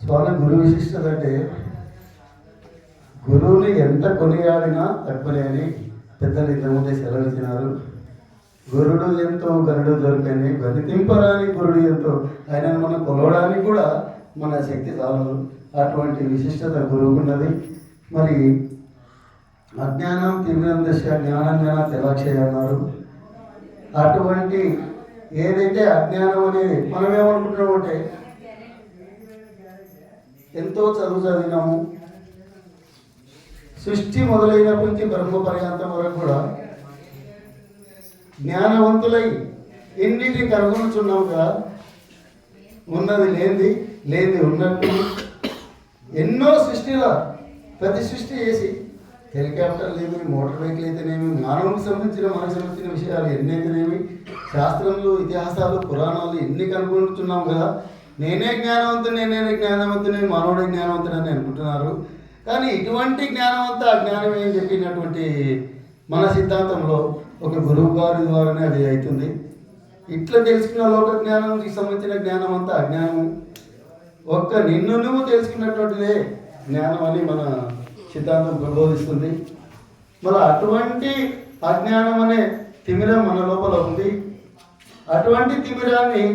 స్వామి గురు విశిష్టత అంటే గురువుని ఎంత కొనియాడినా తక్కువనే అని పెద్దలు ఇంతకుముందే సెలవిచ్చినారు. గురుడు ఎంతో గరుడు దొరికని గతింపరాని గురుడు ఎంతో ఆయనను మనం కొలవడానికి కూడా మన శక్తి చాలదు. అటువంటి విశిష్టత గురువుకున్నది. మరి అజ్ఞానం తిమిరం దశ జ్ఞానంగా తెలాక్షయ అన్నారు. అటువంటి ఏదైతే అజ్ఞానం అనేది మనం ఏమనుకుంటున్నామంటే ఎంతో చదువు చదివినాము, సృష్టి మొదలైనప్పటి నుంచి బ్రహ్మ పర్యాంతం వరకు కూడా జ్ఞానవంతులై ఎన్నిటిని కనుగొనుచున్నాం కదా. ఉన్నది లేనిది, లేనిది ఉన్నట్టు ఎన్నో సృష్టిలో ప్రతి సృష్టి చేసి హెలికాప్టర్లు ఏమి, మోటార్ వెహికల్ అయితేనేమి, మానవునికి సంబంధించిన మనకు సంబంధించిన విషయాలు ఎన్నైతేనేమి, శాస్త్రములు, ఇతిహాసాలు, పురాణాలు ఎన్ని కనుగొంటున్నాం కదా. నేనే జ్ఞానవంతుని, మానవుడే జ్ఞానవంతుడు అని అనుకుంటున్నారు. కానీ ఇటువంటి జ్ఞానవంత అజ్ఞానం ఏం చెప్పినటువంటి మన సిద్ధాంతంలో ఒక గురువు గారి ద్వారానే అది అవుతుంది. ఇట్లా తెలుసుకున్న లోక జ్ఞానానికి సంబంధించిన జ్ఞానం అంతా అజ్ఞానము. ఒక్క నిన్ను నువ్వు తెలుసుకున్నటువంటిదే జ్ఞానం అని మన సిద్ధాంతం ప్రబోధిస్తుంది. మరి అటువంటి అజ్ఞానం అనే తిమిరం మన లోపల ఉంది. అటువంటి తిమిరాన్ని